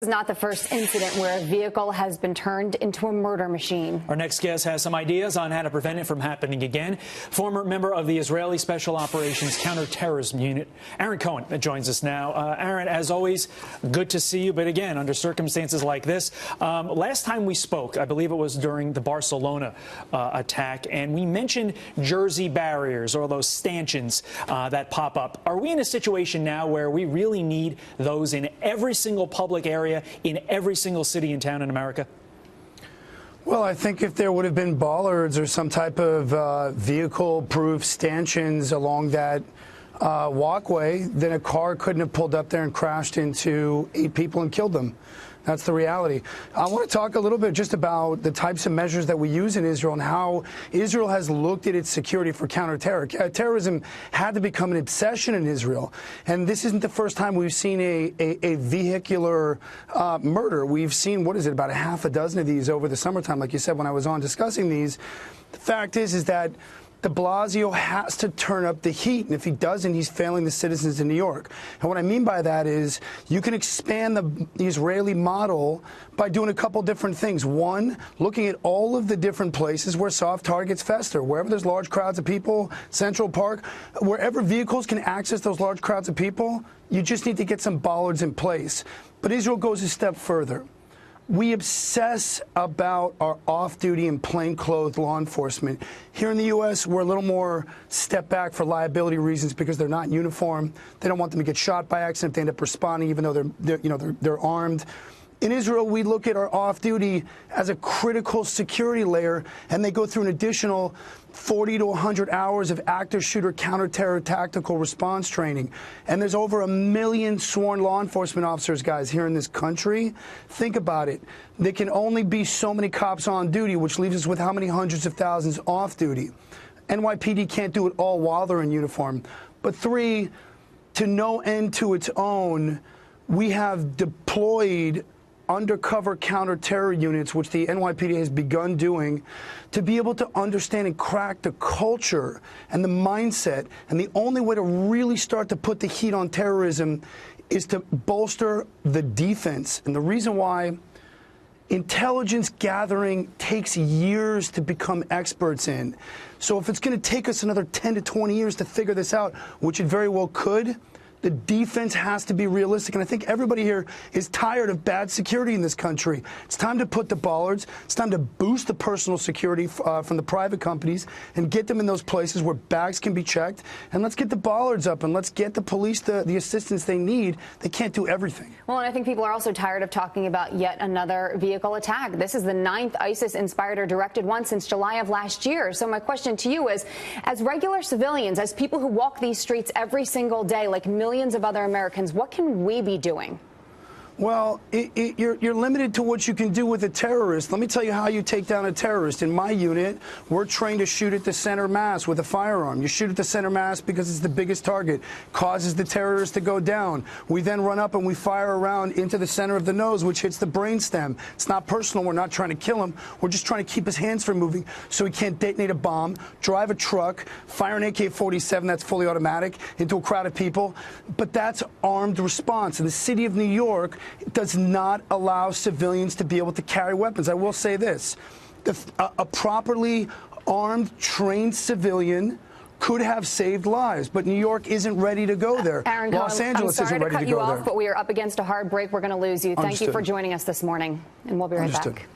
This is not the first incident where a vehicle has been turned into a murder machine. Our next guest has some ideas on how to prevent it from happening again. Former member of the Israeli Special Operations Counterterrorism Unit, Aaron Cohen, joins us now. Aaron, as always, good to see you. But again, under circumstances like this, last time we spoke, I believe it was during the Barcelona attack, and we mentioned Jersey barriers or those stanchions that pop up. Are we in a situation now where we really need those in every single public area, in every single city and town in America? Well, I think if there would have been bollards or some type of vehicle-proof stanchions along that walkway, then a car couldn't have pulled up there and crashed into 8 people and killed them. That's the reality. I want to talk a little bit just about the types of measures that we use in Israel and how Israel has looked at its security for counterterror. Terrorism had to become an obsession in Israel. And this isn't the first time we've seen a vehicular murder. We've seen, what is it, about a half a dozen of these over the summertime, like you said, when I was on discussing these. The fact is that de Blasio has to turn up the heat, and if he doesn't, he's failing the citizens in New York. And what I mean by that is you can expand the Israeli model by doing a couple different things. One, looking at all of the different places where soft targets fester, wherever there's large crowds of people, Central Park, wherever vehicles can access those large crowds of people, you just need to get some bollards in place. But Israel goes a step further. We obsess about our off-duty and plainclothes law enforcement. Here in the U.S., we're a little more step back for liability reasons because they're not in uniform. They don't want them to get shot by accident if they end up responding, even though they're armed. In Israel, we look at our off-duty as a critical security layer, and they go through an additional 40 to 100 hours of active shooter counter-terror tactical response training. And there's over 1 million sworn law enforcement officers, guys, here in this country. Think about it. There can only be so many cops on duty, which leaves us with how many hundreds of thousands off-duty. NYPD can't do it all while they're in uniform. But 3, to no end to its own, we have deployed undercover counter-terror units, which the NYPD has begun doing, to be able to understand and crack the culture and the mindset. And the only way to really start to put the heat on terrorism is to bolster the defense. And the reason why intelligence gathering takes years to become experts in. So if it's going to take us another 10 to 20 years to figure this out, which it very well could, the defense has to be realistic. And I think everybody here is tired of bad security in this country. It's time to put the bollards. It's time to boost the personal security from the private companies and get them in those places where bags can be checked. And let's get the bollards up and let's get the police the assistance they need. They can't do everything. Well, and I think people are also tired of talking about yet another vehicle attack. This is the 9th ISIS-inspired or directed one since July of last year. So my question to you is, as regular civilians, as people who walk these streets every single day, like millions of other Americans, what can we be doing? Well, you're limited to what you can do with a terrorist. Let me tell you how you take down a terrorist. In my unit, we're trained to shoot at the center mass with a firearm. You shoot at the center mass because it's the biggest target, causes the terrorist to go down. We then run up and we fire around into the center of the nose, which hits the brainstem. It's not personal. We're not trying to kill him. We're just trying to keep his hands from moving so he can't detonate a bomb, drive a truck, fire an AK-47 that's fully automatic into a crowd of people. But that's armed response. In the city of New York, it does not allow civilians to be able to carry weapons. I will say this. A properly armed, trained civilian could have saved lives, but New York isn't ready to go there. Aaron Los Angeles isn't ready to go there. I'm sorry to cut you off, but we are up against a hard break. We're going to lose you. Thank you for joining us this morning, and we'll be right back.